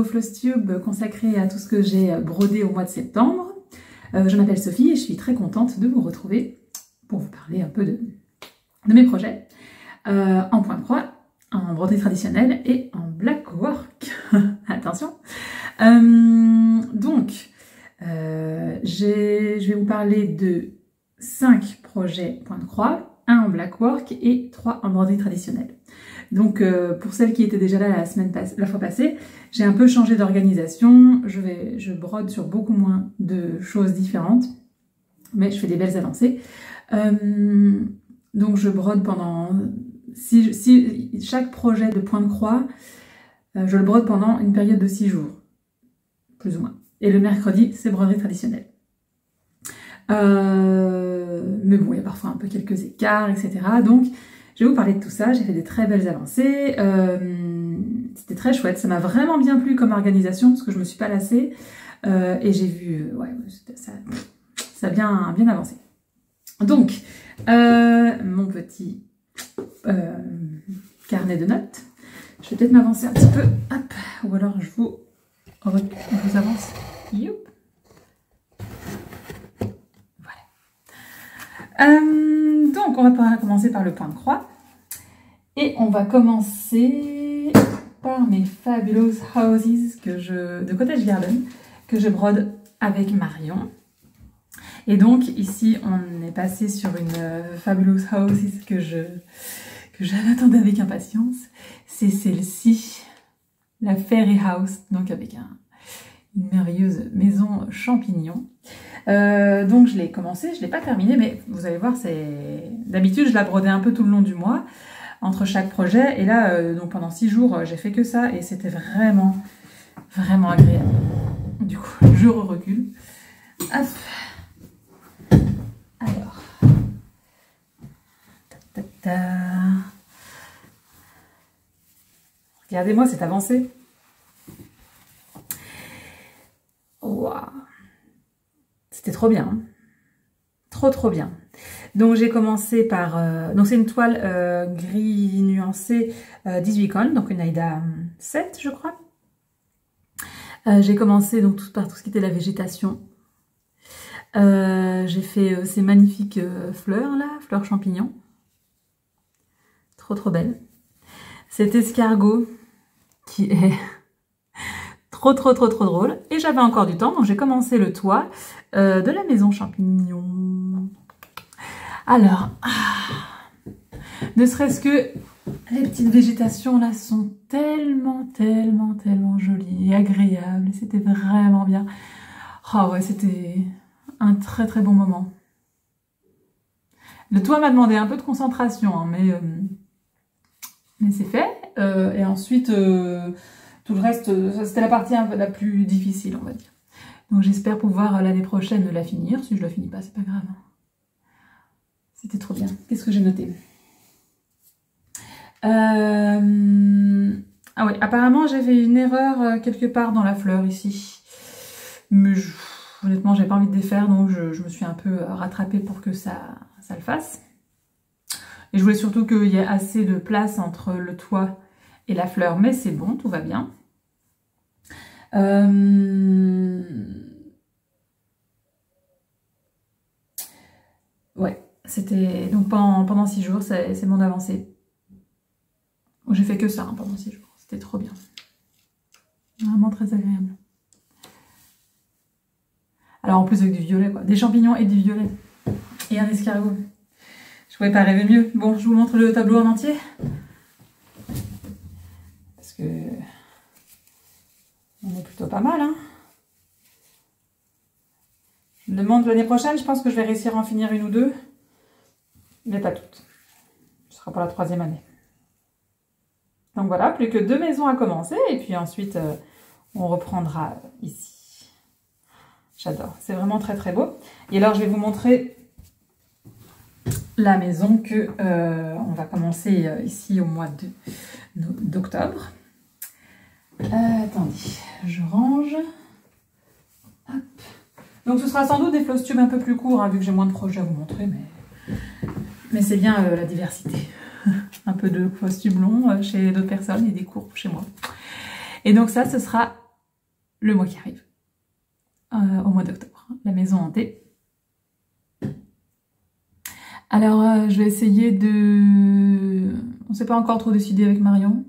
nouveau Flosstube consacré à tout ce que j'ai brodé au mois de septembre. Je m'appelle Sophie et je suis très contente de vous retrouver pour vous parler un peu de mes projets en point de croix, en broderie traditionnelle et en black work. Attention. Je vais vous parler de 5 projets point de croix, 1 en black work et 3 en broderie traditionnelle. Donc pour celles qui étaient déjà là la fois passée, j'ai un peu changé d'organisation. Je brode sur beaucoup moins de choses différentes, mais je fais des belles avancées. Donc je brode pendant... chaque projet de point de croix, je le brode pendant une période de 6 jours, plus ou moins. Et le mercredi, c'est broderie traditionnelle. Mais bon, il y a parfois un peu quelques écarts, etc. Donc, je vais vous parler de tout ça. J'ai fait des très belles avancées. C'était très chouette. Ça m'a vraiment bien plu comme organisation parce que je ne me suis pas lassée. Et j'ai vu, ça a bien avancé. Donc, mon petit carnet de notes. Je vais peut-être m'avancer un petit peu. Hop, ou alors je vous avance. Youp. Donc on va commencer par le point de croix et on va commencer par mes Fabulous Houses de Cottage Garden que je brode avec Marion. Et donc ici on est passé sur une Fabulous Houses que j'attendais avec impatience. C'est celle-ci, la Fairy House, donc avec une merveilleuse maison champignon. Donc je l'ai commencé, je ne l'ai pas terminé, mais vous allez voir, d'habitude je la brodais un peu tout le long du mois, entre chaque projet, et là, donc pendant 6 jours, j'ai fait que ça, et c'était vraiment, vraiment agréable. Du coup, je recule. Hop. Alors. Regardez-moi cette avancée. Waouh. C'était trop bien, hein. Trop bien. Donc j'ai commencé par, donc c'est une toile gris nuancé 18 cols, donc une Aida 7 je crois. J'ai commencé donc par tout ce qui était la végétation. J'ai fait ces magnifiques fleurs là, fleurs champignons. Trop belle. Cet escargot qui est trop drôle. Et j'avais encore du temps, donc j'ai commencé le toit de la maison champignon. Alors, ne serait-ce que les petites végétations là sont tellement jolies et agréables. C'était vraiment bien. Oh ouais, c'était un très bon moment. Le toit m'a demandé un peu de concentration, hein, mais c'est fait. Et ensuite, tout le reste, c'était la partie la plus difficile, on va dire. Donc j'espère pouvoir l'année prochaine la finir. Si je la finis pas, c'est pas grave. C'était trop bien. Qu'est-ce que j'ai noté? Ah oui, apparemment j'ai fait une erreur quelque part dans la fleur ici. Mais honnêtement, j'ai pas envie de défaire, donc je me suis un peu rattrapée pour que ça le fasse. Et je voulais surtout qu'il y ait assez de place entre le toit et la fleur, mais c'est bon, tout va bien. Ouais, c'était donc pendant 6 jours, c'est mon avancée. J'ai fait que ça hein, pendant 6 jours, c'était trop bien. Vraiment très agréable. Alors en plus avec du violet, quoi. Des champignons et du violet. Et un escargot. Je pouvais pas rêver mieux. Bon, je vous montre le tableau en entier. Parce que on est plutôt pas mal, hein. Je me demande l'année prochaine, je pense que je vais réussir à en finir une ou deux. Mais pas toutes. Ce sera pour la 3e année. Donc voilà, plus que 2 maisons à commencer. Et puis ensuite, on reprendra ici. J'adore. C'est vraiment très beau. Et alors, je vais vous montrer la maison que on va commencer ici au mois d'octobre. Attendez, je range. Hop. Donc ce sera sans doute des Flosstube un peu plus courts, hein, vu que j'ai moins de projets à vous montrer, mais c'est bien la diversité. Un peu de Flosstube long chez d'autres personnes et des courts chez moi. Et donc ça, ce sera le mois qui arrive, au mois d'octobre, la maison hantée. Alors, je vais essayer de... On ne s'est pas encore trop décidé avec Marion,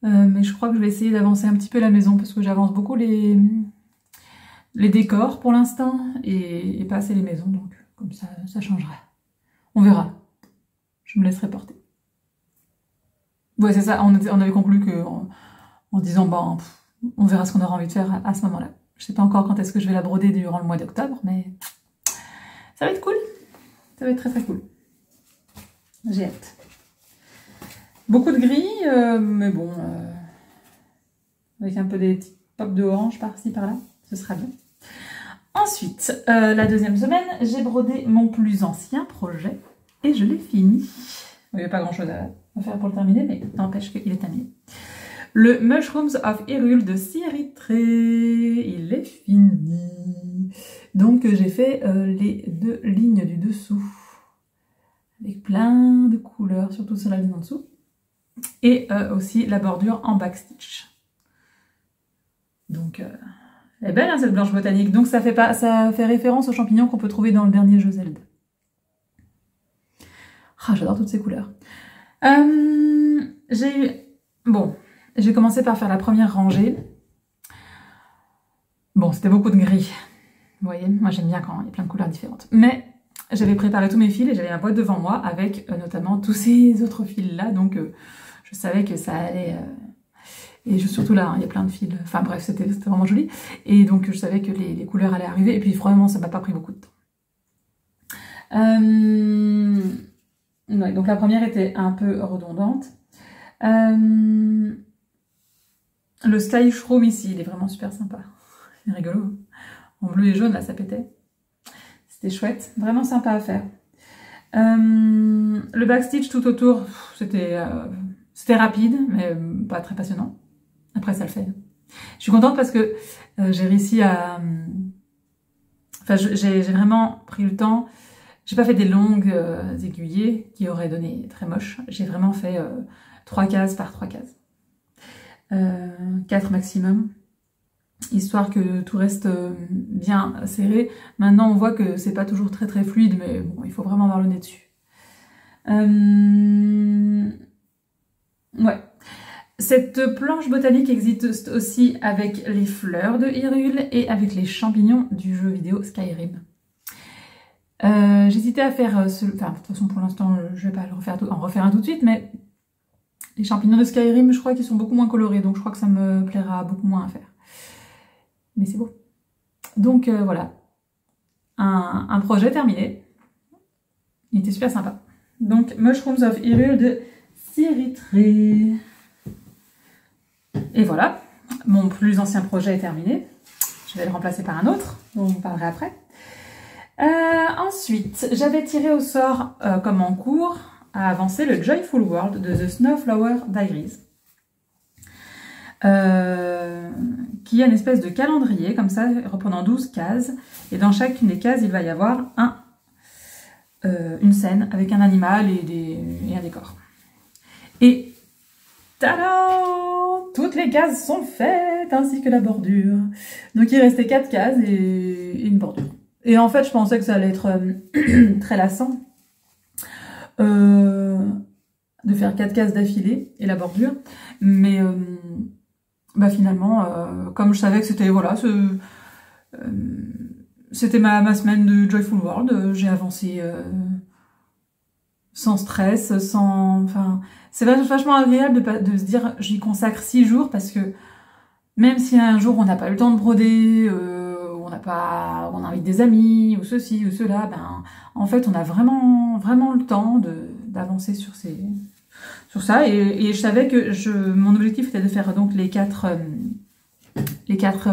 mais je crois que je vais essayer d'avancer un petit peu la maison parce que j'avance beaucoup les décors pour l'instant et pas assez les maisons, donc comme ça changera. On verra. Je me laisserai porter. Ouais, c'est ça, on avait conclu que en disant, bon, on verra ce qu'on aura envie de faire à ce moment-là. Je sais pas encore quand est-ce que je vais la broder durant le mois d'octobre, mais ça va être cool. Ça va être très très cool. J'ai hâte. Beaucoup de gris, mais bon, avec un peu des petits pops de orange par-ci par-là, ce sera bien. Ensuite, la deuxième semaine, j'ai brodé mon plus ancien projet et je l'ai fini. Il n'y a pas grand-chose à faire pour le terminer, mais n'empêche qu'il est terminé. Le Mushrooms of Hyrule de Ciritré, il est fini. Donc j'ai fait les 2 lignes du dessous, avec plein de couleurs, surtout sur la ligne en dessous. Et aussi la bordure en backstitch. Donc, elle est belle hein, cette blanche botanique. Donc ça fait référence aux champignons qu'on peut trouver dans le dernier jeu Zelda. Ah, j'adore toutes ces couleurs. J'ai commencé par faire la première rangée. Bon, c'était beaucoup de gris. Vous voyez, moi j'aime bien quand il y a plein de couleurs différentes. Mais j'avais préparé tous mes fils et j'avais ma boîte devant moi avec notamment tous ces autres fils-là. Donc je savais que ça allait... Et surtout là, hein, il y a plein de fils. Enfin bref, c'était vraiment joli. Et donc je savais que les couleurs allaient arriver. Et puis vraiment, ça m'a pas pris beaucoup de temps. Ouais, donc la première était un peu redondante. Le Sky Shroom ici, il est vraiment super sympa. C'est rigolo. Hein, en bleu et jaune, là, ça pétait. C'était chouette. Vraiment sympa à faire. Le backstitch tout autour, c'était rapide, mais pas très passionnant. Après, ça le fait. Je suis contente parce que j'ai réussi à... Enfin, j'ai vraiment pris le temps. J'ai pas fait des longues aiguillées qui auraient donné très moche. J'ai vraiment fait 3 cases par 3 cases. 4 maximum. Histoire que tout reste bien serré. Maintenant, on voit que c'est pas toujours très très fluide, mais bon, il faut vraiment avoir le nez dessus. Ouais. Cette planche botanique existe aussi avec les fleurs de Hyrule et avec les champignons du jeu vidéo Skyrim. J'hésitais à faire enfin, de toute façon pour l'instant je vais pas en refaire un tout de suite, mais les champignons de Skyrim je crois qu'ils sont beaucoup moins colorés, donc je crois que ça me plaira beaucoup moins à faire. Mais c'est beau. Donc voilà, un projet terminé. Il était super sympa. Donc Mushrooms of Hyrule de Ciritré. Et voilà, mon plus ancien projet est terminé. Je vais le remplacer par un autre, dont je vous parlerai après. Ensuite, j'avais tiré au sort, comme en cours, à avancer le Joyful World de The Snowflower Diaries. Qui est une espèce de calendrier, comme ça, reprenant 12 cases. Et dans chacune des cases, il va y avoir une scène avec un animal et un décor. Et tadam! Toutes les cases sont faites, ainsi que la bordure. Donc il restait 4 cases et une bordure. Et en fait, je pensais que ça allait être très lassant de faire 4 cases d'affilée et la bordure. Mais bah finalement, comme je savais que c'était voilà, c'était ma semaine de Joyful World, j'ai avancé sans stress, enfin, c'est vachement agréable de se dire j'y consacre 6 jours parce que même si un jour on n'a pas eu le temps de broder, on invite des amis ou ceci ou cela, ben en fait on a vraiment le temps d'avancer sur ça et je savais que mon objectif était de faire donc les 4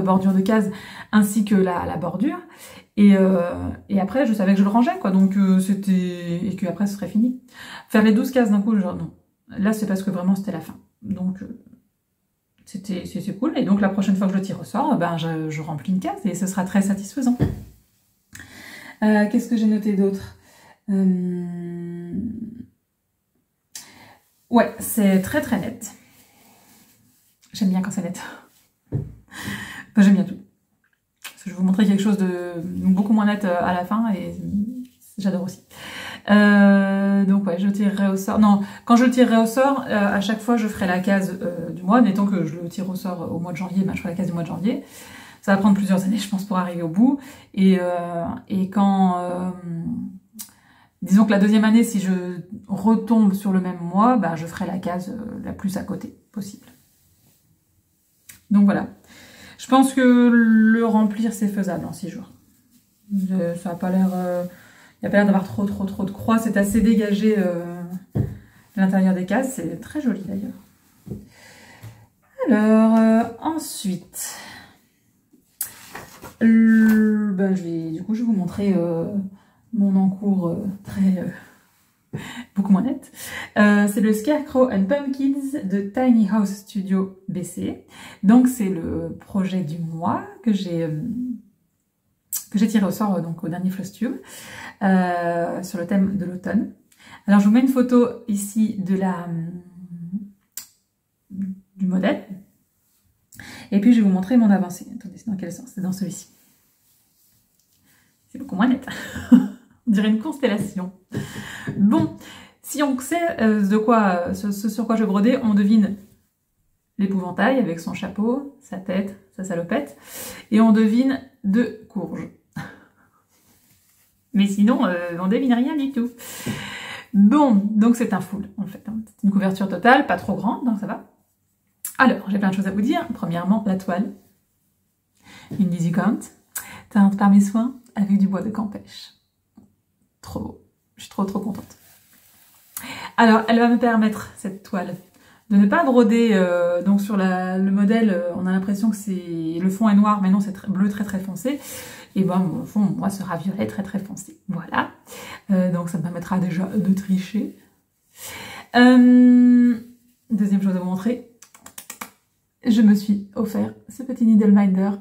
bordures de cases ainsi que la bordure et après je savais que je le rangeais quoi, donc et que après ce serait fini. Faire les 12 cases d'un coup, genre non, là c'est parce que vraiment c'était la fin, donc c'est cool. Et donc la prochaine fois que je le tire au sort, ben je remplis une case et ce sera très satisfaisant. Qu'est-ce que j'ai noté d'autre? Ouais, c'est très net. J'aime bien quand c'est net. Enfin, j'aime bien tout. Parce que je vais vous montrer quelque chose de beaucoup moins net à la fin et j'adore aussi. Donc ouais, je tirerai au sort. Non, quand je le tirerai au sort, à chaque fois je ferai la case du mois. Mettons que je le tire au sort au mois de janvier, ben, je ferai la case du mois de janvier. Ça va prendre plusieurs années, je pense, pour arriver au bout. Et quand... disons que la deuxième année, si je retombe sur le même mois, ben, je ferai la case la plus à côté possible. Donc voilà. Je pense que le remplir, c'est faisable en 6 jours. Ça n'a pas l'air... il n'y a pas l'air d'avoir trop de croix. C'est assez dégagé l'intérieur des cases. C'est très joli d'ailleurs. Alors, ensuite... ben, je vais vous montrer mon encours beaucoup moins net. C'est le Scarecrow and Pumpkins de Tiny House Studio BC. Donc c'est le projet du mois que j'ai tiré au sort donc au dernier Flosstube sur le thème de l'automne. Alors je vous mets une photo ici de du modèle. Et puis je vais vous montrer mon avancée. Attendez, c'est dans quel sens? C'est dans celui-ci. C'est beaucoup moins net. On dirait une constellation. Bon, si on sait ce sur quoi je brodais, on devine l'épouvantail avec son chapeau, sa tête, sa salopette, et on devine 2 courges. Mais sinon, on devine rien du tout. Bon, donc c'est un full en fait. C'est une couverture totale, pas trop grande, donc ça va. Alors, j'ai plein de choses à vous dire. Premièrement, la toile. Une Dizzy Count, teinte par mes soins avec du bois de Campèche. Trop beau. Je suis trop contente. Alors, elle va me permettre, cette toile, de ne pas broder. Donc sur le modèle, on a l'impression que le fond est noir, mais non, c'est bleu très foncé. Et ben, mon fond, moi, sera violet très foncé. Voilà. Donc ça me permettra déjà de tricher. Deuxième chose à vous montrer. Je me suis offert ce petit Needleminder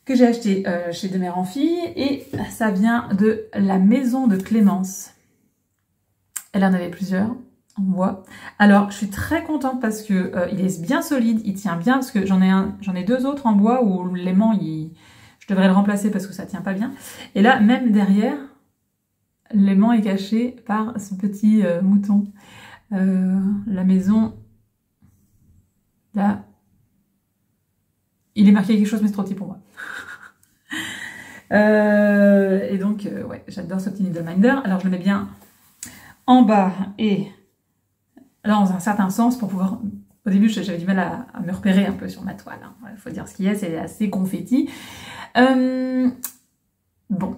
que j'ai acheté chez De Mère en Fille et ça vient de la maison de Clémence. Elle en avait plusieurs en bois. Alors je suis très contente parce que il est bien solide, il tient bien parce que j'en ai 2 autres en bois où l'aimant je devrais le remplacer parce que ça tient pas bien. Et là même derrière, l'aimant est caché par ce petit mouton. La maison. Là, il est marqué quelque chose, mais c'est trop petit pour moi. Et donc, ouais, j'adore ce petit Needleminder. Alors, je le mets bien en bas et dans un certain sens pour pouvoir... Au début, j'avais du mal à me repérer un peu sur ma toile. Il faut dire ce qu'il y a, c'est assez confetti. Bon,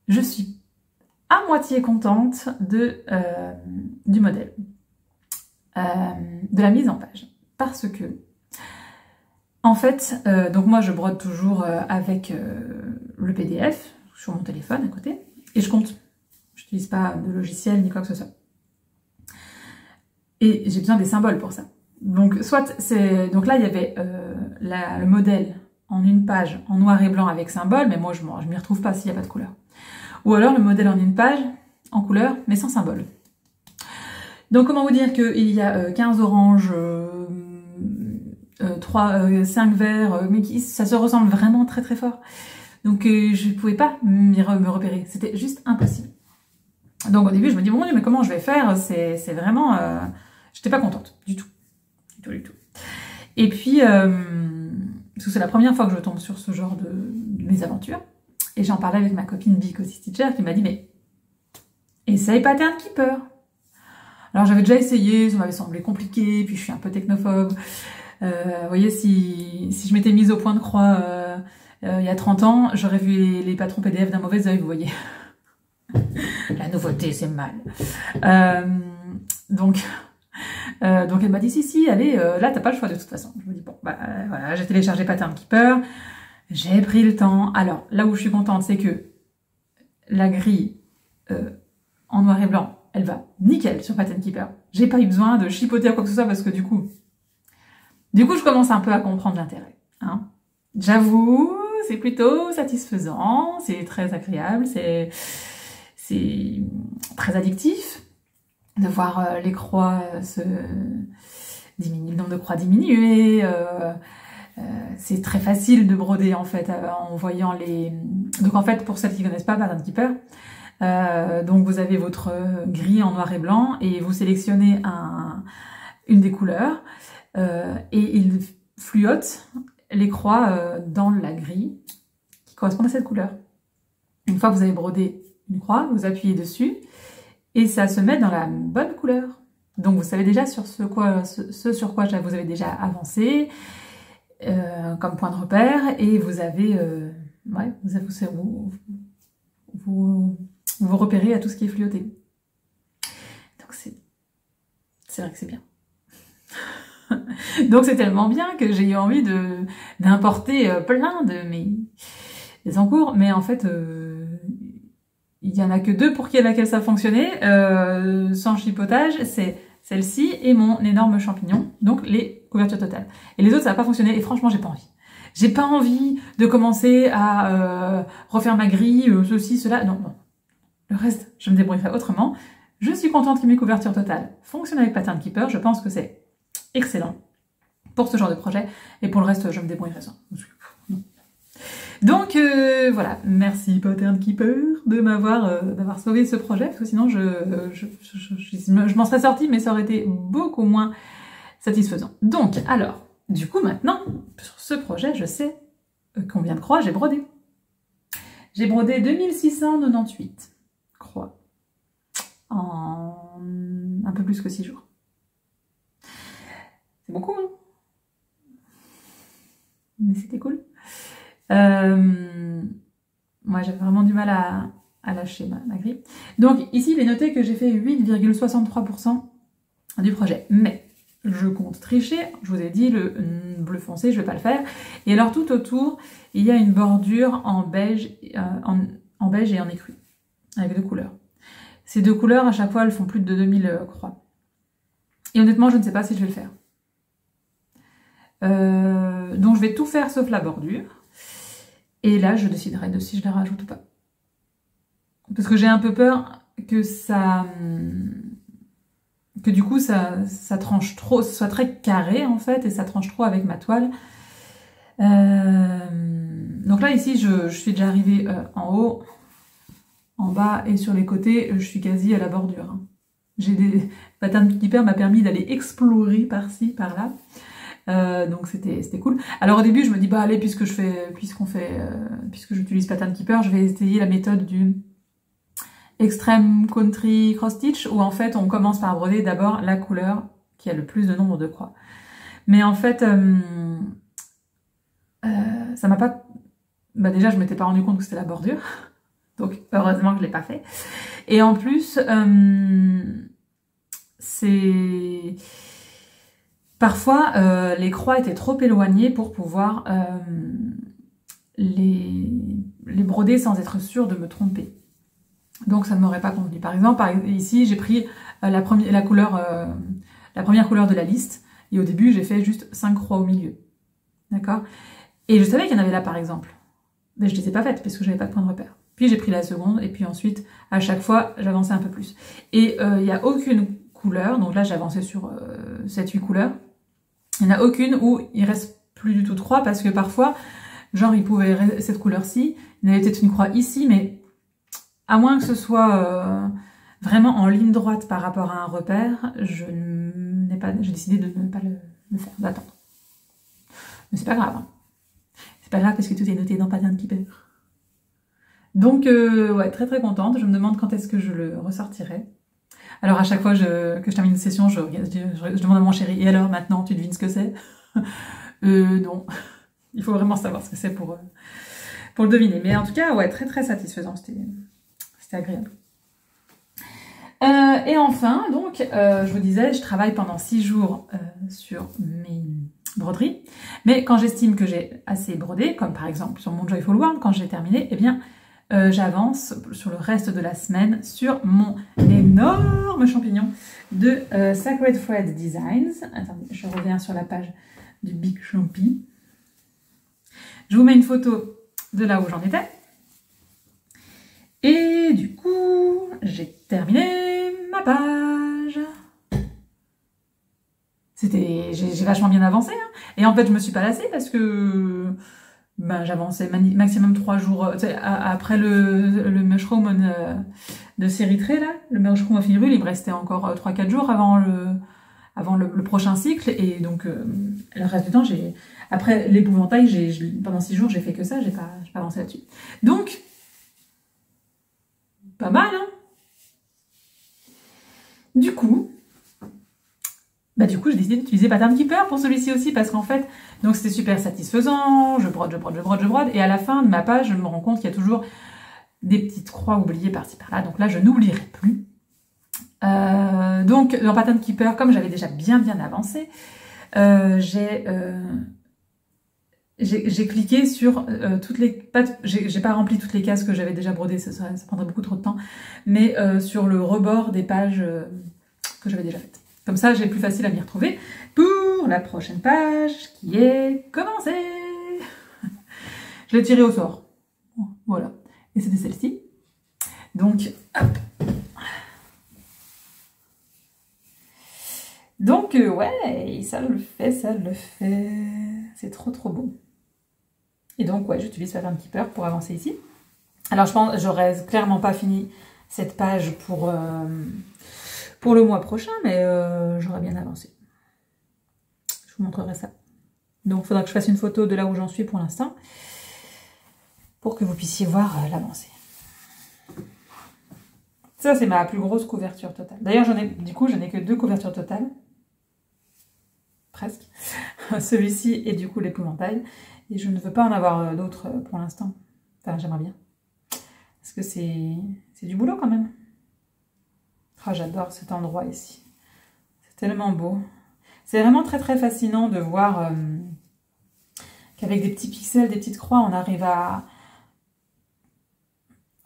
je suis à moitié contente du modèle, de la mise en page. Parce que, en fait, donc moi je brode toujours avec le PDF sur mon téléphone à côté, et je compte. Je n'utilise pas de logiciel ni quoi que ce soit. Et j'ai besoin des symboles pour ça. Donc, donc là, il y avait le modèle en une page en noir et blanc avec symbole, mais moi je m'y retrouve pas s'il n'y a pas de couleur. Ou alors le modèle en une page en couleur, mais sans symbole. Donc comment vous dire qu'il y a 15 oranges, 5 verts, mais ça se ressemble vraiment très fort. Donc je ne pouvais pas me repérer, c'était juste impossible. Donc au début je me dis, bon Dieu, mais comment je vais faire? C'est vraiment... j'étais pas contente, du tout. Du tout. Et puis, parce que c'est la première fois que je tombe sur ce genre de mésaventures, et j'en parlais avec ma copine Bic aussi Stitcher, qui m'a dit, mais essaye Pattern Keeper. Alors j'avais déjà essayé, ça m'avait semblé compliqué, puis je suis un peu technophobe. Vous voyez, si je m'étais mise au point de croix il y a 30 ans, j'aurais vu les patrons PDF d'un mauvais œil, vous voyez. La nouveauté, c'est mal. Donc elle m'a dit, si, allez, là t'as pas le choix de toute façon. Je me dis, bon, voilà, j'ai téléchargé Pattern Keeper, j'ai pris le temps. Alors, là où je suis contente, c'est que la grille en noir et blanc, elle va nickel sur Pattern Keeper. J'ai pas eu besoin de chipoter à quoi que ce soit parce que du coup, je commence un peu à comprendre l'intérêt. Hein. J'avoue, c'est plutôt satisfaisant, c'est très agréable, c'est très addictif de voir les croix diminuer, le nombre de croix diminuer. c'est très facile de broder en fait en voyant les... Donc en fait, pour celles qui ne connaissent pas Pattern Keeper, donc vous avez votre grille en noir et blanc et vous sélectionnez une des couleurs et il fluote les croix dans la grille qui correspond à cette couleur. Une fois que vous avez brodé une croix, vous appuyez dessus et ça se met dans la bonne couleur. Donc vous savez déjà sur ce sur quoi vous avez déjà avancé comme point de repère et vous avez vous repérez à tout ce qui est fluoté. Donc c'est vrai que c'est bien. Donc c'est tellement bien que j'ai eu envie d'importer plein de mes encours, mais en fait il y en a que deux pour laquelle ça fonctionnait, sans chipotage, c'est celle-ci et mon énorme champignon, donc les couvertures totales. Et les autres ça n'a pas fonctionné et franchement j'ai pas envie. J'ai pas envie de commencer à refaire ma grille, ceci, cela, non. Le reste, je me débrouillerai autrement. Je suis contente que mes couvertures totales fonctionnent avec Pattern Keeper. Je pense que c'est excellent pour ce genre de projet. Et pour le reste, je me débrouillerai sans. Donc voilà, merci Pattern Keeper d'avoir sauvé ce projet, parce que sinon je m'en serais sortie, mais ça aurait été beaucoup moins satisfaisant. Donc, alors, du coup maintenant, sur ce projet, je sais combien de croix j'ai brodé. J'ai brodé 2698 croix en un peu plus que 6 jours. C'est beaucoup, hein? Mais c'était cool. Moi, j'avais vraiment du mal à lâcher ma grille. Donc ici, il est noté que j'ai fait 8,63% du projet. Mais je compte tricher. Je vous ai dit, le bleu foncé, je vais pas le faire. Et alors, tout autour, il y a une bordure en beige, en beige et en écru, avec 2 couleurs. Ces 2 couleurs, à chaque fois, elles font plus de 2000 croix. Et honnêtement, je ne sais pas si je vais le faire. Donc, je vais tout faire sauf la bordure. Et là, je déciderai de si je les rajoute ou pas. Parce que j'ai un peu peur que que du coup, ça tranche trop, ce soit très carré, en fait, et ça tranche trop avec ma toile. Donc là, ici, je suis déjà arrivée en haut, en bas et sur les côtés, je suis quasi à la bordure. Hein. Pattern Keeper m'a permis d'aller explorer par-ci, par-là. Donc c'était cool. Alors au début, je me dis, bah allez, puisque j'utilise Pattern Keeper, je vais essayer la méthode du Extreme Country Cross Stitch, où en fait, on commence par broder d'abord la couleur qui a le plus de nombre de croix. Mais en fait, ça m'a pas... Bah déjà, je m'étais pas rendu compte que c'était la bordure. Donc, heureusement que je l'ai pas fait. Et en plus, parfois, les croix étaient trop éloignées pour pouvoir les broder sans être sûre de me tromper. Donc, ça ne m'aurait pas convenu. Par exemple, ici, j'ai pris la première couleur de la liste. Et au début, j'ai fait juste 5 croix au milieu. D'accord? Et je savais qu'il y en avait là, par exemple. Mais je ne les ai pas faites, parce que je n'avais pas de point de repère. Puis j'ai pris la seconde, et puis ensuite, à chaque fois, j'avançais un peu plus. Et il n'y a aucune couleur, donc là j'ai avancé sur 7-8 couleurs, il n'y en a aucune où il reste plus du tout 3, parce que parfois, genre il pouvait, cette couleur-ci, il y en avait peut-être une croix ici, mais à moins que ce soit vraiment en ligne droite par rapport à un repère, j'ai décidé de ne pas le faire, d'attendre. Mais c'est pas grave, hein. C'est pas grave parce que tout est noté dans Pattern Keeper. Donc, ouais, très très contente. Je me demande quand est-ce que je le ressortirai. Alors, à chaque fois que je termine une session, je demande à mon chéri, et alors, maintenant, tu devines ce que c'est? Non. Il faut vraiment savoir ce que c'est pour le deviner. Mais en tout cas, ouais, très très satisfaisant. C'était agréable. Et enfin, donc, je vous disais, je travaille pendant 6 jours sur mes broderies. Mais quand j'estime que j'ai assez brodé, comme par exemple sur mon Joyful World, quand j'ai terminé, eh bien, j'avance sur le reste de la semaine sur mon énorme champignon de Sacred Thread Designs. Attendez, je reviens sur la page du Big Champi. Je vous mets une photo de là où j'en étais. Et du coup, j'ai terminé ma page. j'ai vachement bien avancé, hein. Et en fait, je me suis pas lassée parce que ben, j'avançais maximum 3 jours. Après le mushroom de Cérythrée, là, le mushroom of Hyrule, il me restait encore 3-4 jours avant le prochain cycle. Et donc, le reste du temps, après l'épouvantail, pendant 6 jours, j'ai fait que ça, j'ai pas avancé là-dessus. Donc, pas mal, hein. Du coup, j'ai décidé d'utiliser Pattern Keeper pour celui-ci aussi parce qu'en fait, donc c'était super satisfaisant, je brode, et à la fin de ma page, je me rends compte qu'il y a toujours des petites croix oubliées par-ci par-là, donc là, je n'oublierai plus. Donc, dans Pattern Keeper, comme j'avais déjà bien avancé, j'ai cliqué sur toutes les... J'ai pas rempli toutes les cases que j'avais déjà brodées, ça prendrait beaucoup trop de temps, mais sur le rebord des pages que j'avais déjà faites. Comme ça, j'ai plus facile à m'y retrouver pour la prochaine page qui est commencée. Je l'ai tirée au sort. Voilà. Et c'était celle-ci. Donc, hop. Donc, ouais, ça le fait. C'est trop beau. Et donc, ouais, j'utilise Pattern Keeper pour avancer ici. Alors, je pense, j'aurais clairement pas fini cette page pour le mois prochain, mais j'aurais bien avancé. Je vous montrerai ça. Donc, il faudra que je fasse une photo de là où j'en suis pour l'instant, pour que vous puissiez voir l'avancée. Ça, c'est ma plus grosse couverture totale. D'ailleurs, je n'ai que 2 couvertures totales. Presque. Celui-ci et du coup l'épouvantail. Et je ne veux pas en avoir d'autres pour l'instant. Enfin, j'aimerais bien. Parce que c'est du boulot quand même. Oh, j'adore cet endroit ici. C'est tellement beau. C'est vraiment très fascinant de voir qu'avec des petits pixels, des petites croix, on arrive à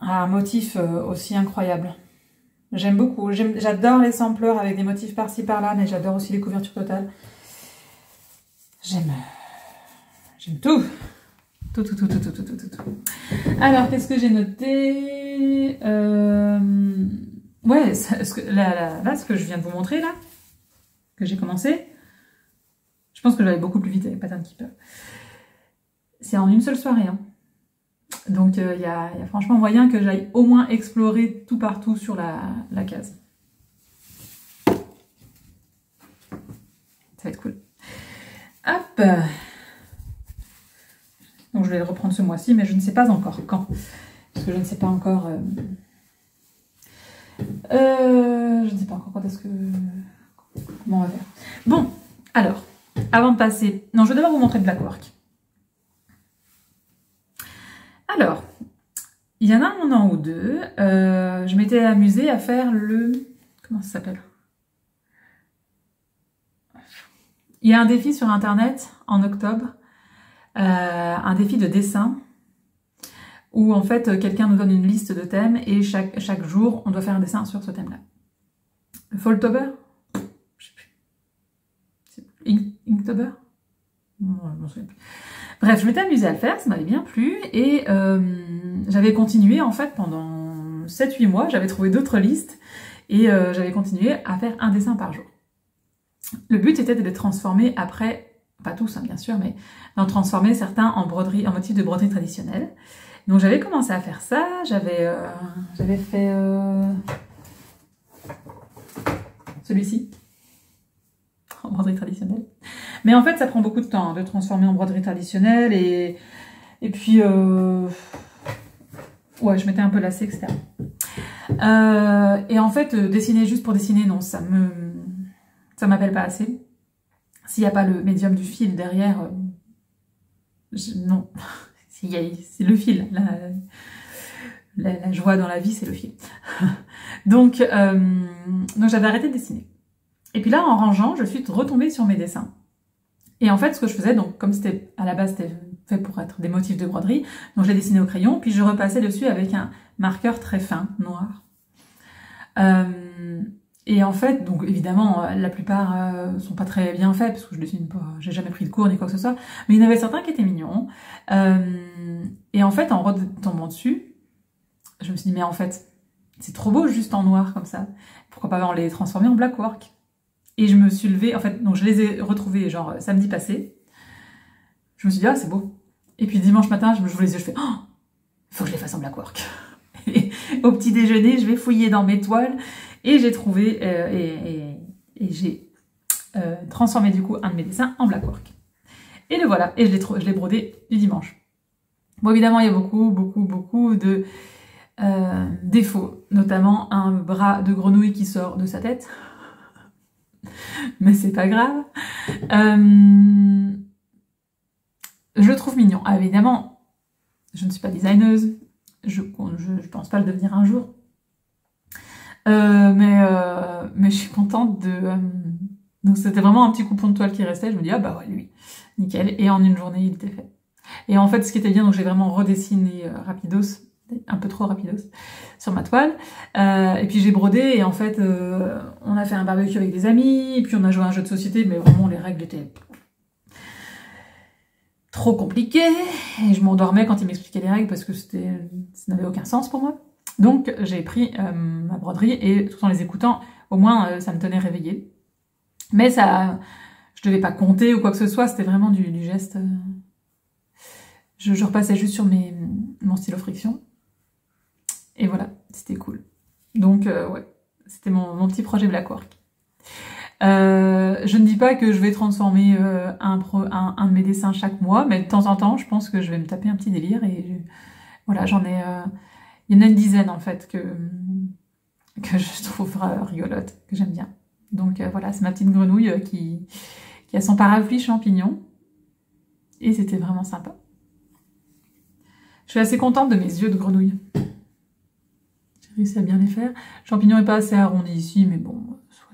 un motif aussi incroyable. J'aime beaucoup. J'adore les sampleurs avec des motifs par-ci par-là, mais j'adore aussi les couvertures totales. J'aime tout. Tout. Alors, qu'est-ce que j'ai noté? Ouais, là, ce que je viens de vous montrer, là, que j'ai commencé, je pense que j'allais beaucoup plus vite avec Pattern Keeper. C'est en une seule soirée, hein. Donc, il y a franchement moyen que j'aille au moins explorer tout partout sur la case. Ça va être cool. Hop! Donc, je vais le reprendre ce mois-ci, mais je ne sais pas encore quand. Parce que je ne sais pas encore... je ne sais pas encore quand est-ce que... Comment on va faire. Bon, alors, avant de passer... Non, je vais d'abord vous montrer Blackwork. Alors, il y en a un an ou deux, je m'étais amusée à faire le... Comment ça s'appelle? Il y a un défi sur Internet, en octobre, un défi de dessin, où en fait, quelqu'un nous donne une liste de thèmes, et chaque jour, on doit faire un dessin sur ce thème-là. Le Falltober? Je sais plus. Inktober? Non, je m'en souviens plus. Bref, je m'étais amusée à le faire, ça m'avait bien plu, et j'avais continué, en fait, pendant 7-8 mois, j'avais trouvé d'autres listes, et j'avais continué à faire un dessin par jour. Le but était de les transformer après, pas tous, hein, bien sûr, mais d'en transformer certains en broderie, en motif de broderie traditionnelle. Donc j'avais commencé à faire ça, j'avais fait celui-ci, en broderie traditionnelle. Mais en fait, ça prend beaucoup de temps, hein, de transformer en broderie traditionnelle, et puis, ouais, je m'étais un peu lassée, etc. Et en fait, dessiner juste pour dessiner, non, ça m'appelle pas assez. S'il n'y a pas le médium du fil derrière, non. C'est le fil. La joie dans la vie, c'est le fil. donc j'avais arrêté de dessiner. Et puis là, en rangeant, je suis retombée sur mes dessins. Et en fait, ce que je faisais, donc comme c'était à la base, c'était fait pour être des motifs de broderie, donc je les dessinais au crayon, puis je repassais dessus avec un marqueur très fin, noir. Et en fait, donc évidemment, la plupart sont pas très bien faits, parce que je dessine pas, j'ai jamais pris de cours ni quoi que ce soit, mais il y en avait certains qui étaient mignons. Et en fait, en retombant dessus, je me suis dit, mais en fait, c'est trop beau juste en noir comme ça. Pourquoi pas les transformer en Blackwork? Et je me suis levée, en fait, donc je les ai retrouvés genre samedi passé. Je me suis dit, ah, c'est beau. Et puis dimanche matin, je me joue les yeux, je fais, oh, il faut que je les fasse en blackwork. Et au petit déjeuner, je vais fouiller dans mes toiles et j'ai trouvé et j'ai transformé du coup un de mes dessins en blackwork. Et le voilà, et je l'ai brodé du dimanche. Bon, évidemment, il y a beaucoup de défauts, notamment un bras de grenouille qui sort de sa tête. Mais c'est pas grave. Je le trouve mignon. Ah, évidemment, je ne suis pas designeuse. Je pense pas le devenir un jour. Mais je suis contente de... donc c'était vraiment un petit coupon de toile qui restait. Je me dis, ah bah ouais, lui, nickel. Et en une journée, il était fait. Et en fait, ce qui était bien, donc j'ai vraiment redessiné rapidos, un peu trop rapidos, sur ma toile. Et puis j'ai brodé, et en fait, on a fait un barbecue avec des amis, et puis on a joué à un jeu de société, mais vraiment les règles étaient trop compliquées. Et je m'endormais quand il m'expliquait les règles, parce que ça n'avait aucun sens pour moi. Donc j'ai pris ma broderie, et tout en les écoutant, au moins ça me tenait réveillée. Mais ça, je devais pas compter ou quoi que ce soit, c'était vraiment du geste... Je repassais juste sur mon stylo friction. Et voilà, c'était cool. Donc, ouais, c'était mon petit projet blackwork. Je ne dis pas que je vais transformer un de mes dessins chaque mois, mais de temps en temps, je pense que je vais me taper un petit délire. Et voilà, j'en ai... il y en a une dizaine, en fait, que je trouve rigolote, que j'aime bien. Donc, voilà, c'est ma petite grenouille qui a son parapluie champignon. Et c'était vraiment sympa. Je suis assez contente de mes yeux de grenouille. J'ai réussi à bien les faire. Le champignon n'est pas assez arrondi ici, mais bon, soit.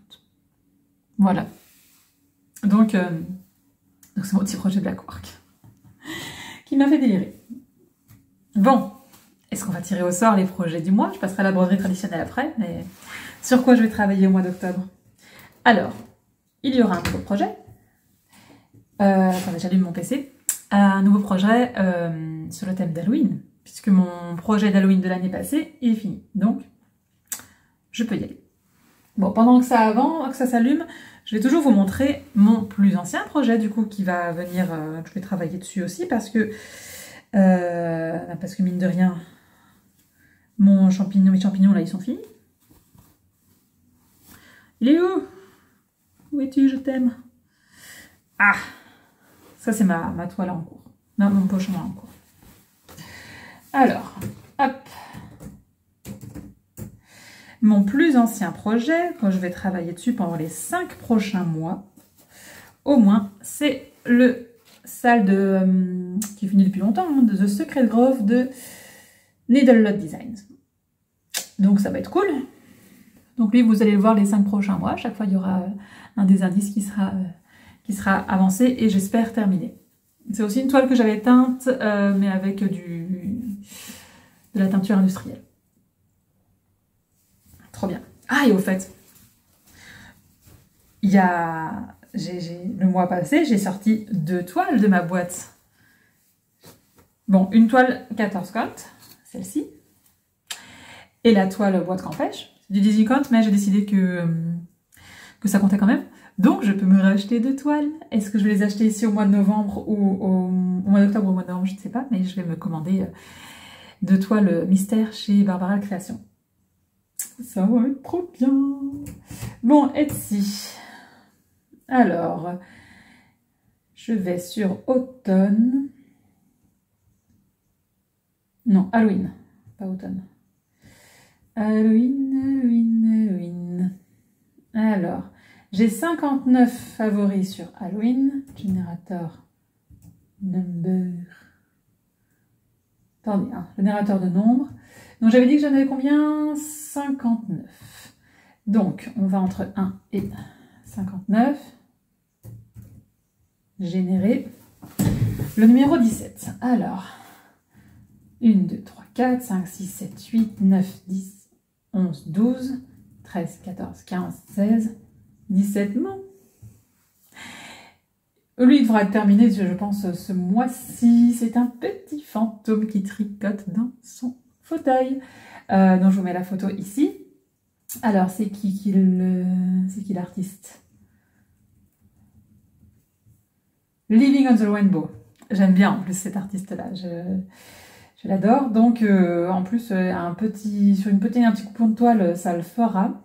Voilà. Donc c'est mon petit projet blackwork qui m'a fait délirer. Bon, est-ce qu'on va tirer au sort les projets du mois? Je passerai à la broderie traditionnelle après, mais sur quoi je vais travailler au mois d'octobre? Alors, il y aura un nouveau projet. Attendez, j'allume mon PC. Un nouveau projet sur le thème d'Halloween, puisque mon projet d'Halloween de l'année passée est fini. Donc, je peux y aller. Bon, pendant que ça s'allume, je vais toujours vous montrer mon plus ancien projet, du coup, qui va venir, je vais travailler dessus aussi, parce que mine de rien, mes champignons, là, ils sont finis. Il est où? Où es-tu? Je t'aime. Ah! Ça, c'est ma toile en cours. Non, mon pochon en cours. Alors, hop. Mon plus ancien projet, quand je vais travailler dessus pendant les 5 prochains mois, au moins, c'est le salle qui est fini depuis longtemps, hein, de The Secret Grove de Needle Lot Designs. Donc, ça va être cool. Donc, lui, vous allez le voir les 5 prochains mois. À chaque fois, il y aura un des indices qui sera avancé et j'espère terminé. C'est aussi une toile que j'avais teinte, mais avec de la teinture industrielle. Trop bien. Ah, et au fait, le mois passé, j'ai sorti 2 toiles de ma boîte. Bon, une toile 14 count, celle-ci, et la toile boîte campèche, du 18 count, mais j'ai décidé que ça comptait quand même. Donc, je peux me racheter 2 toiles. Est-ce que je vais les acheter ici au mois de novembre ou au mois d'octobre ou au mois de novembre? Je ne sais pas, mais je vais me commander 2 toiles mystère chez Barbara Création. Ça va être trop bien. Bon, Etsy. Alors, je vais sur automne. Non, Halloween, pas automne. Halloween. Alors... j'ai 59 favoris sur Halloween. Générateur number. Attendez, hein, générateur de nombres. Donc j'avais dit que j'en avais combien? 59. Donc on va entre 1 et 59. Générer le numéro 17. Alors, 1, 2, 3, 4, 5, 6, 7, 8, 9, 10, 11, 12, 13, 14, 15, 16... 17 mois. Lui, il devra être terminé, je pense, ce mois-ci. C'est un petit fantôme qui tricote dans son fauteuil. Donc, je vous mets la photo ici. Alors, c'est qui l'artiste? Living on the Rainbow. J'aime bien en plus cet artiste-là, je l'adore. Donc en plus, sur un petit coupon de toile, ça le fera.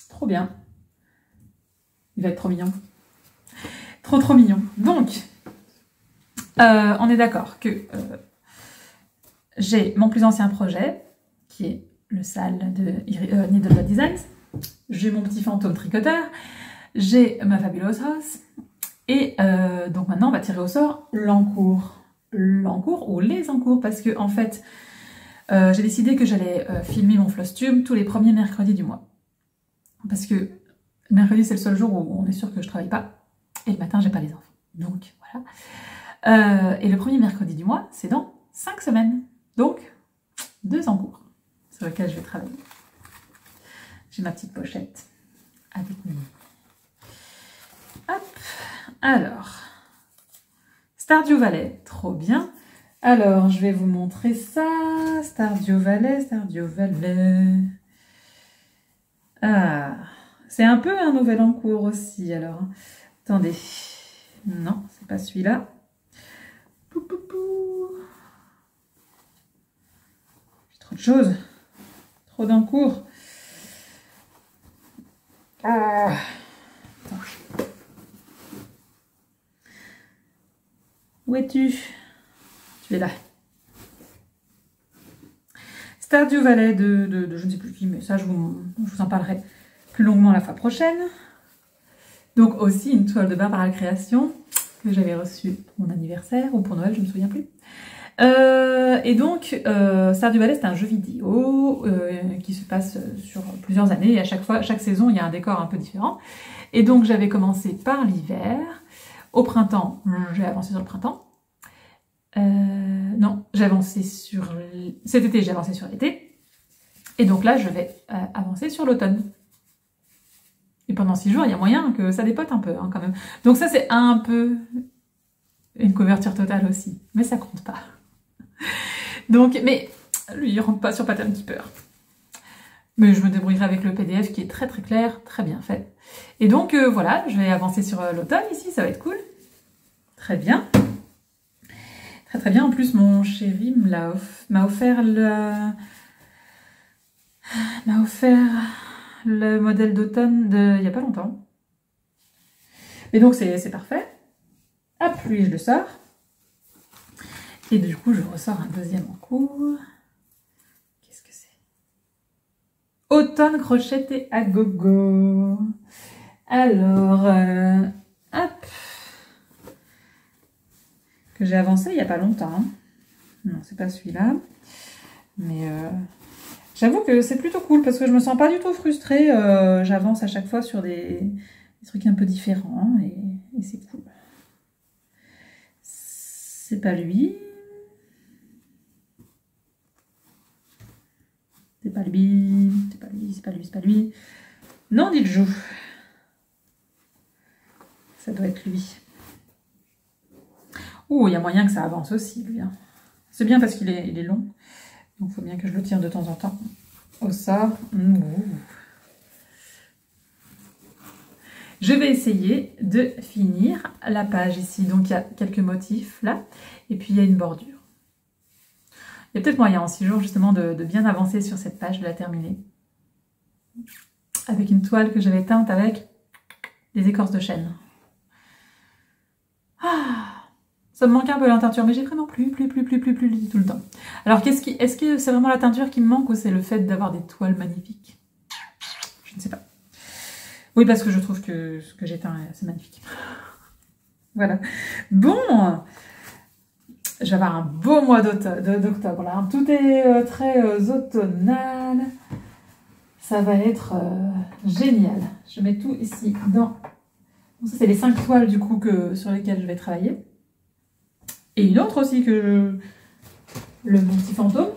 Trop bien. Il va être trop mignon. Trop mignon. Donc, on est d'accord que j'ai mon plus ancien projet, qui est le sale de Needleblood Designs. J'ai mon petit fantôme tricoteur. J'ai ma Fabulous House. Et donc maintenant, on va tirer au sort l'encours. L'encours ou les encours, parce que en fait, j'ai décidé que j'allais filmer mon Flosstube tous les premiers mercredis du mois. Parce que mercredi, c'est le seul jour où on est sûr que je travaille pas. Et le matin, j'ai pas les enfants. Donc, voilà. Et le premier mercredi du mois, c'est dans 5 semaines. Donc, 2 encours sur lesquels je vais travailler. J'ai ma petite pochette avec mes... Hop. Alors, Stardew Valley, trop bien. Alors, je vais vous montrer ça. Stardew Valley. Ah, c'est un peu un nouvel encours aussi, alors. Attendez. Non, c'est pas celui-là. J'ai trop de choses. Trop d'encours. Ah. Où es-tu? Tu es là. Stardew Valley de je ne sais plus qui, mais ça je vous en parlerai plus longuement la fois prochaine. Donc aussi une toile de Barbara Création que j'avais reçue pour mon anniversaire ou pour Noël, je ne me souviens plus. Et donc Stardew Valley, c'est un jeu vidéo qui se passe sur plusieurs années et à chaque saison il y a un décor un peu différent. Et donc j'avais commencé par l'hiver. Au printemps, j'ai avancé sur le printemps. Non, j'ai avancé sur... Cet été, j'ai avancé sur l'été. Et donc là, je vais avancer sur l'automne. Et pendant 6 jours, il y a moyen que ça dépote un peu, hein, quand même. Donc ça, c'est un peu une couverture totale aussi. Mais ça compte pas. Donc, mais lui, il rentre pas sur Pattern Keeper. Mais je me débrouillerai avec le PDF qui est très clair, très bien fait. Et donc voilà, je vais avancer sur l'automne ici, ça va être cool. Très bien. Très bien. En plus, mon chéri m'a offert le modèle d'automne il n'y a pas longtemps. Et donc c'est parfait. Hop, lui je le sors. Et du coup, je ressors un deuxième encours. Qu'est-ce que c'est? Automne crocheté à gogo. Alors, hop. Que j'ai avancé il n'y a pas longtemps. Non, c'est pas celui-là. Mais j'avoue que c'est plutôt cool parce que je me sens pas du tout frustrée. J'avance à chaque fois sur des trucs un peu différents et c'est cool. C'est pas lui. C'est pas lui. C'est pas lui, c'est pas lui, c'est pas lui. Non, dit le joue. Ça doit être lui. Ouh, il y a moyen que ça avance aussi, lui. Hein. C'est bien parce qu'il est long. Donc, il faut bien que je le tire de temps en temps au sort. Je vais essayer de finir la page ici. Donc, il y a quelques motifs là. Et puis, il y a une bordure. Il y a peut-être moyen en 6 jours, justement, de bien avancer sur cette page, de la terminer. Avec une toile que j'avais teinte avec des écorces de chêne. Ah! Ça me manque un peu la teinture, mais j'ai vraiment plus tout le temps. Alors, est-ce que c'est vraiment la teinture qui me manque ou c'est le fait d'avoir des toiles magnifiques? Je ne sais pas. Oui, parce que je trouve que ce que j'ai teint, c'est magnifique. Voilà. Bon, je vais avoir un beau mois d'octobre là. Hein. Tout est très automnal. Ça va être génial. Je mets tout ici dans... Bon, ça, c'est les 5 toiles du coup sur lesquelles je vais travailler. Et une autre aussi mon petit fantôme.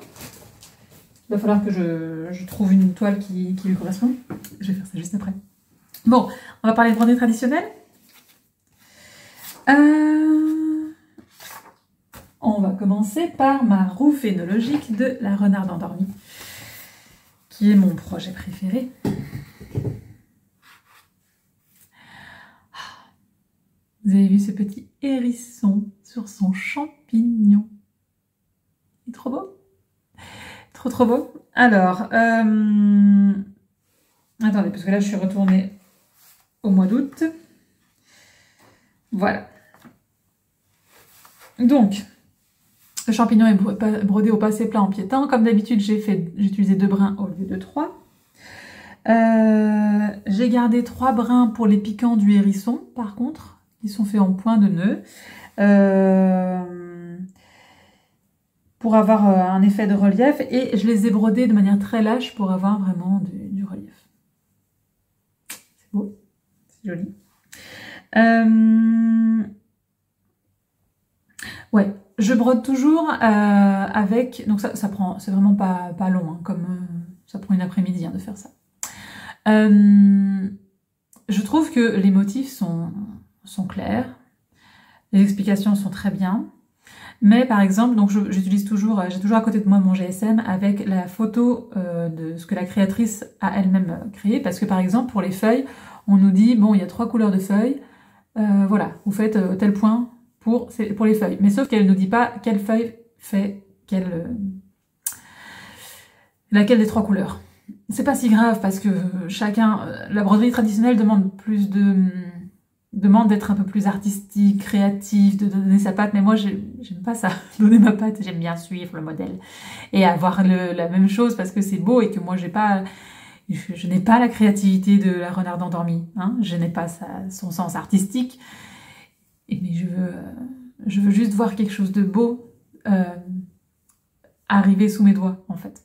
Il va falloir que je trouve une toile qui lui correspond. Je vais faire ça juste après. Bon, on va parler de broderie traditionnelle. On va commencer par ma roue phénologique de la renarde endormie, qui est mon projet préféré. Vous avez vu ce petit hérisson sur son champignon. Il est trop beau. Trop trop beau. Alors, attendez, parce que là je suis retournée au mois d'août. Voilà. Donc, le champignon est brodé au passé plat en piétin. Comme d'habitude, j'ai utilisé 2 brins au lieu de 3. J'ai gardé 3 brins pour les piquants du hérisson, par contre. Ils sont faits en point de nœud. Pour avoir un effet de relief. Et je les ai brodés de manière très lâche pour avoir vraiment du relief. C'est beau. C'est joli. Ouais, je brode toujours avec... Donc ça prend... C'est vraiment pas long, hein, comme ça prend une après-midi hein, de faire ça. Je trouve que les motifs sont clairs. Les explications sont très bien. Mais par exemple, donc j'utilise toujours... J'ai toujours à côté de moi mon GSM avec la photo de ce que la créatrice a elle-même créé. Parce que par exemple, pour les feuilles, on nous dit, bon, il y a 3 couleurs de feuilles. Voilà, vous faites tel point pour les feuilles. Mais sauf qu'elle ne nous dit pas quelle feuille fait laquelle des 3 couleurs. C'est pas si grave parce que la broderie traditionnelle demande d'être un peu plus artistique, créatif, de donner sa patte. Mais moi, j'aime pas ça, donner ma patte. J'aime bien suivre le modèle et avoir la même chose parce que c'est beau et que moi, je n'ai pas la créativité de la renarde endormie. Hein, je n'ai pas son sens artistique. Mais je veux juste voir quelque chose de beau arriver sous mes doigts, en fait.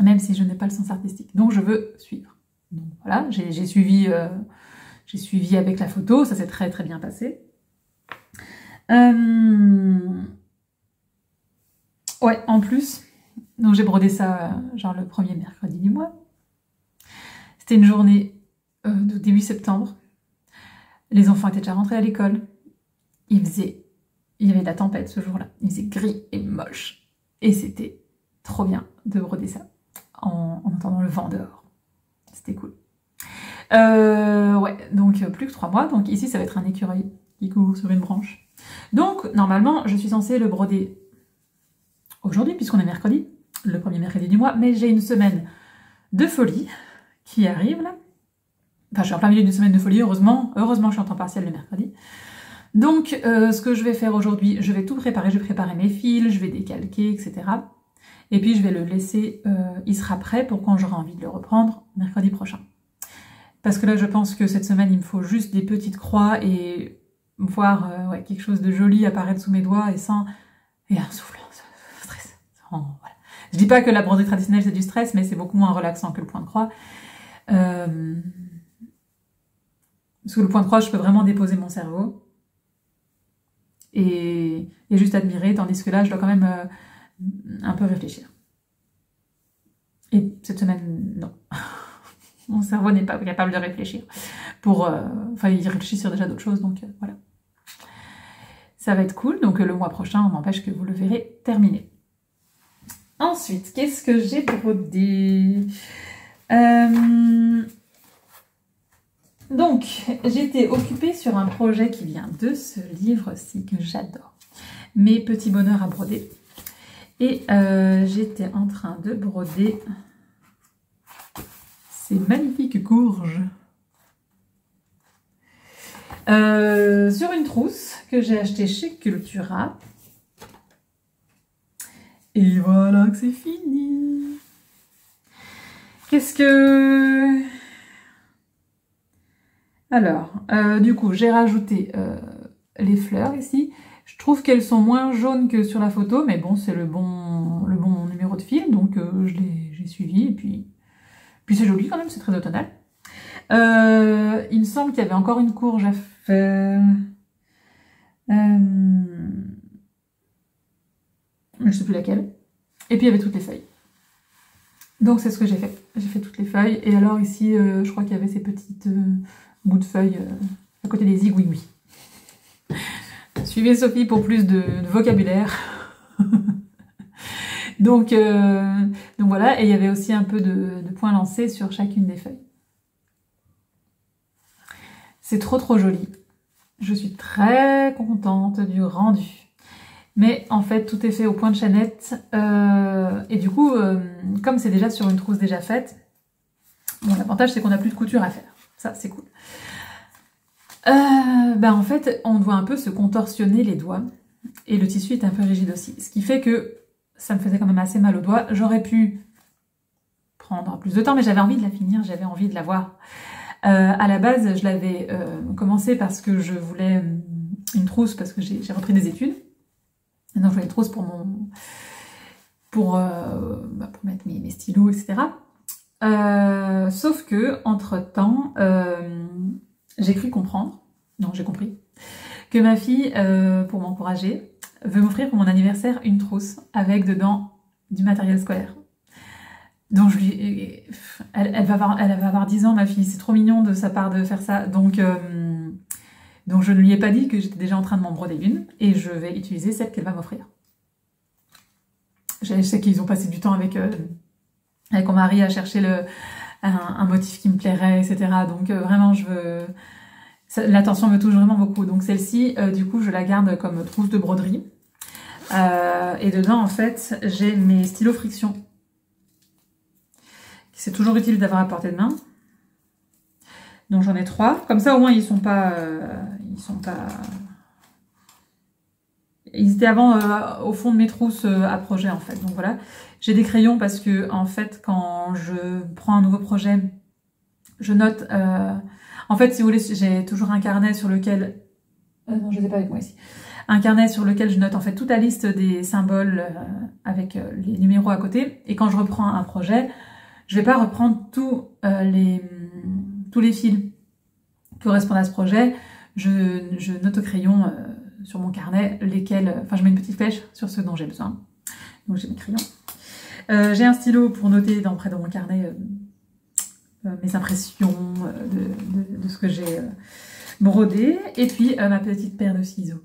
Même si je n'ai pas le sens artistique. Donc, je veux suivre. Donc, voilà, j'ai suivi avec la photo. Ça s'est très, très bien passé. Ouais, en plus, donc j'ai brodé ça genre le premier mercredi du mois. C'était une journée de début septembre. Les enfants étaient déjà rentrés à l'école. Il y avait de la tempête ce jour-là. Il faisait gris et moche. Et c'était trop bien de broder ça en entendant le vent dehors. C'était cool. Ouais, donc plus que 3 mois. Donc ici, ça va être un écureuil qui court sur une branche. Donc, normalement, je suis censée le broder aujourd'hui, puisqu'on est mercredi, le premier mercredi du mois. Mais j'ai une semaine de folie qui arrive là. Enfin, je suis en plein milieu d'une semaine de folie, heureusement. Heureusement, je suis en temps partiel le mercredi. Donc, ce que je vais faire aujourd'hui, je vais tout préparer. Je vais préparer mes fils, je vais décalquer, etc. Et puis, je vais le laisser, il sera prêt pour quand j'aurai envie de le reprendre mercredi prochain. Parce que là, je pense que cette semaine, il me faut juste des petites croix et voir ouais, quelque chose de joli apparaître sous mes doigts et un souffle, stress. Voilà. Je dis pas que la broderie traditionnelle, c'est du stress, mais c'est beaucoup moins relaxant que le point de croix. Parce que le point de croix, je peux vraiment déposer mon cerveau et juste admirer, tandis que là, je dois quand même un peu réfléchir. Et cette semaine, non. Mon cerveau n'est pas capable de réfléchir. Enfin, il réfléchit sur déjà d'autres choses, donc voilà. Ça va être cool, donc le mois prochain, on n'empêche que vous le verrez terminé. Ensuite, qu'est-ce que j'ai brodé ? Donc, j'étais occupée sur un projet qui vient de ce livre-ci que j'adore. Mes petits bonheurs à broder. Et j'étais en train de broder ces magnifiques courges sur une trousse que j'ai achetée chez Cultura. Et voilà que c'est fini. Qu'est-ce que... Alors, du coup, j'ai rajouté les fleurs ici. Je trouve qu'elles sont moins jaunes que sur la photo, mais bon, c'est le bon numéro de fil, donc j'ai suivi, et puis c'est joli quand même, c'est très automnal. Il me semble qu'il y avait encore une courge à faire. Je ne sais plus laquelle. Et puis il y avait toutes les feuilles. Donc c'est ce que j'ai fait. J'ai fait toutes les feuilles. Et alors ici, je crois qu'il y avait ces petites bouts de feuilles à côté des zigouigouis. Suivez Sophie pour plus de vocabulaire. donc voilà, et il y avait aussi un peu de points lancés sur chacune des feuilles. C'est trop trop joli. Je suis très contente du rendu. Mais en fait, tout est fait au point de chaînette. Et du coup, comme c'est déjà sur une trousse déjà faite, bon, l'avantage c'est qu'on n'a plus de couture à faire. Ça, c'est cool. En fait, on doit un peu se contorsionner les doigts. Et le tissu est un peu rigide aussi. Ce qui fait que ça me faisait quand même assez mal aux doigts. J'aurais pu prendre plus de temps, mais j'avais envie de la finir, j'avais envie de la voir. À la base, je l'avais commencé parce que je voulais une trousse, parce que j'ai repris des études. Donc je voulais une trousse pour mettre mes stylos, etc. Sauf que, entre-temps, j'ai cru comprendre, non, j'ai compris, que ma fille, pour m'encourager, veut m'offrir pour mon anniversaire une trousse avec dedans du matériel scolaire. Donc elle va avoir 10 ans, ma fille, c'est trop mignon de sa part de faire ça. Donc je ne lui ai pas dit que j'étais déjà en train de m'en broder une, et je vais utiliser celle qu'elle va m'offrir. Je sais qu'ils ont passé du temps avec mon mari à chercher un motif qui me plairait, etc. Donc vraiment, l'attention me touche vraiment beaucoup. Donc celle-ci, du coup, je la garde comme trousse de broderie. Et dedans, en fait, j'ai mes stylos friction. C'est toujours utile d'avoir à portée de main. Donc j'en ai 3. Comme ça, au moins, ils étaient avant au fond de mes trousses à projet, en fait. Donc voilà. J'ai des crayons parce que, en fait, quand je prends un nouveau projet, je note... En fait, si vous voulez, j'ai toujours un carnet sur lequel... non, je ne les ai pas avec moi ici. Un carnet sur lequel je note en fait toute la liste des symboles avec les numéros à côté. Et quand je reprends un projet, je ne vais pas reprendre tous les fils qui correspondent à ce projet. Je note au crayon sur mon carnet lesquels... Enfin, je mets une petite flèche sur ceux dont j'ai besoin. Donc, j'ai mes crayons. J'ai un stylo pour noter près de mon carnet mes impressions de ce que j'ai brodé. Et puis, ma petite paire de ciseaux.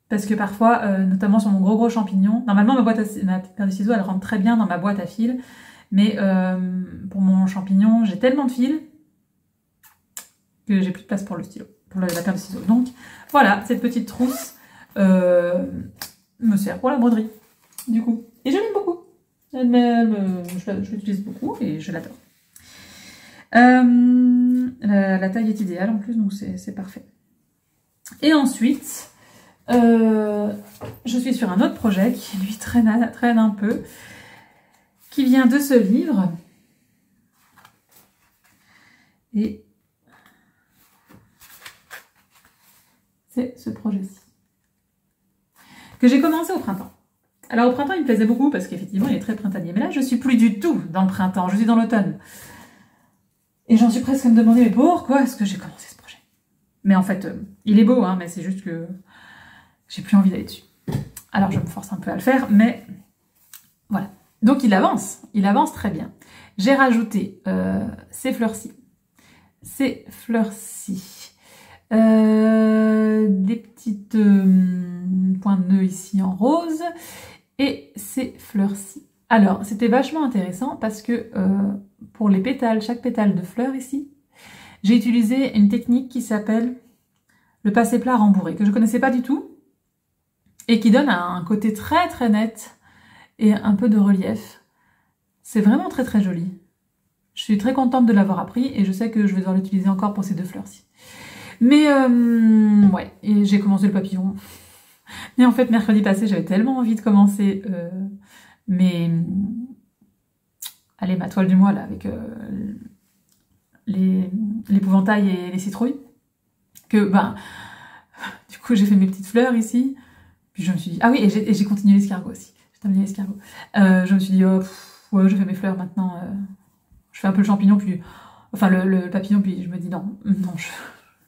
Parce que parfois, notamment sur mon gros champignon, normalement ma petite paire de ciseaux, elle rentre très bien dans ma boîte à fils. Mais pour mon champignon, j'ai tellement de fils que j'ai plus de place pour le stylo, pour la paire de ciseaux. Donc voilà, cette petite trousse me sert pour la broderie, du coup. Et je l'aime beaucoup. Je l'utilise beaucoup et je l'adore. La taille est idéale en plus, donc c'est parfait. Et ensuite, je suis sur un autre projet qui lui traîne un peu, qui vient de ce livre. Et c'est ce projet-ci, que j'ai commencé au printemps. Alors au printemps, il me plaisait beaucoup parce qu'effectivement, il est très printanier. Mais là, je suis plus du tout dans le printemps, je suis dans l'automne. Et j'en suis presque à me demander, mais pourquoi est-ce que j'ai commencé ce projet? Mais en fait, il est beau, hein, mais c'est juste que j'ai plus envie d'aller dessus. Alors je me force un peu à le faire, mais voilà. Donc il avance très bien. J'ai rajouté ces fleurs-ci, des petites points de nœuds ici en rose, et ces fleurs-ci. Alors c'était vachement intéressant parce que pour les pétales, chaque pétale de fleur ici, j'ai utilisé une technique qui s'appelle le passé plat rembourré, que je connaissais pas du tout, et qui donne un côté très très net et un peu de relief. C'est vraiment très très joli. Je suis très contente de l'avoir appris et je sais que je vais devoir l'utiliser encore pour ces deux fleurs-ci. Mais ouais, et j'ai commencé le papillon. Mais en fait, mercredi passé, j'avais tellement envie de commencer ma toile du mois là, avec l'épouvantail et les citrouilles, que du coup j'ai fait mes petites fleurs ici, puis je me suis dit, ah oui, et j'ai continué l'escargot aussi, j'ai terminé l'escargot. Je me suis dit, oh, ouais, je fais mes fleurs maintenant, je fais un peu le champignon, puis, enfin le papillon, puis je me dis, non,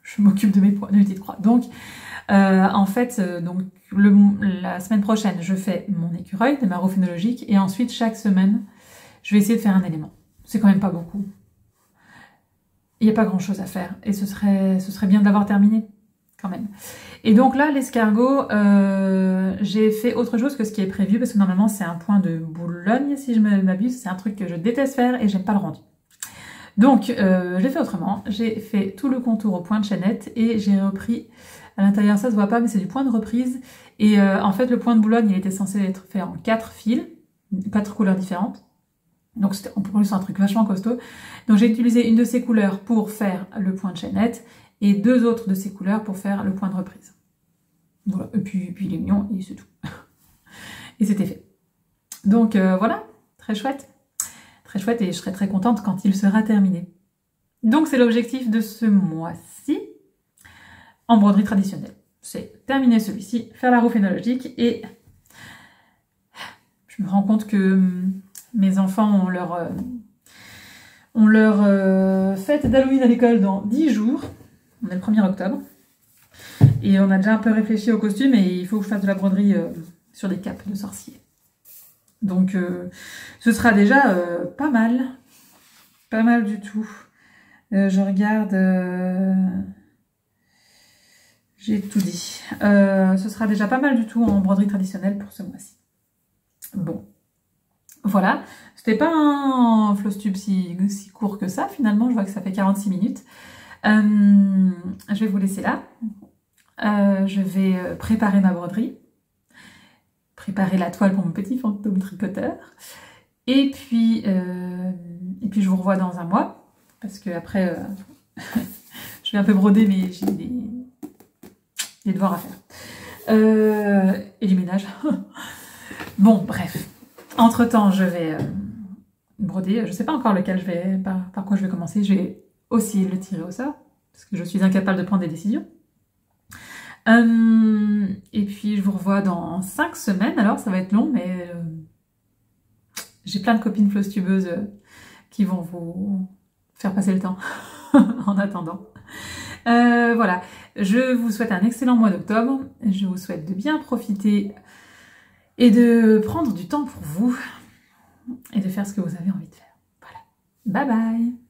je m'occupe de mes petites croix. Donc, en fait, la semaine prochaine, je fais mon écureuil, démarrage phénologique, et ensuite, chaque semaine, je vais essayer de faire un élément. C'est quand même pas beaucoup. Il n'y a pas grand chose à faire, et ce serait bien de l'avoir terminé, quand même. Et donc là, l'escargot, j'ai fait autre chose que ce qui est prévu, parce que normalement, c'est un point de Boulogne, si je m'abuse. C'est un truc que je déteste faire, et j'aime pas le rendu. Donc, j'ai fait autrement. J'ai fait tout le contour au point de chaînette et j'ai repris, à l'intérieur ça se voit pas, mais c'est du point de reprise. Et en fait, le point de Boulogne, il était censé être fait en 4 fils, 4 couleurs différentes. Donc c'était en plus un truc vachement costaud. Donc j'ai utilisé une de ces couleurs pour faire le point de chaînette et 2 autres de ces couleurs pour faire le point de reprise. Voilà, et puis il est mignon et c'est tout. Et c'était fait. Donc voilà, très chouette. Très chouette et je serai très contente quand il sera terminé. Donc c'est l'objectif de ce mois-ci en broderie traditionnelle. C'est terminer celui-ci, faire la roue phénologique et je me rends compte que mes enfants ont leur fête d'Halloween à l'école dans 10 jours. On est le 1er octobre. Et on a déjà un peu réfléchi au costume et il faut que je fasse de la broderie sur des capes de sorciers. Donc ce sera déjà pas mal. Pas mal du tout. Je regarde... j'ai tout dit. Ce sera déjà pas mal du tout en broderie traditionnelle pour ce mois-ci. Bon. Voilà, c'était pas un floss tube si court que ça, finalement, je vois que ça fait 46 minutes. Je vais vous laisser là. Je vais préparer ma broderie, préparer la toile pour mon petit fantôme tricoteur. Et puis je vous revois dans un mois, parce que après, je vais un peu broder, mais j'ai des devoirs à faire. Et du ménage. Bon, bref. Entre-temps, je vais broder. Je ne sais pas encore lequel par quoi je vais commencer. Je vais aussi le tirer au sort, parce que je suis incapable de prendre des décisions. Et puis, je vous revois dans 5 semaines. Alors, ça va être long, mais j'ai plein de copines floss-tubeuses qui vont vous faire passer le temps en attendant. Voilà. Je vous souhaite un excellent mois d'octobre. Je vous souhaite de bien profiter et de prendre du temps pour vous et de faire ce que vous avez envie de faire. Voilà. Bye bye!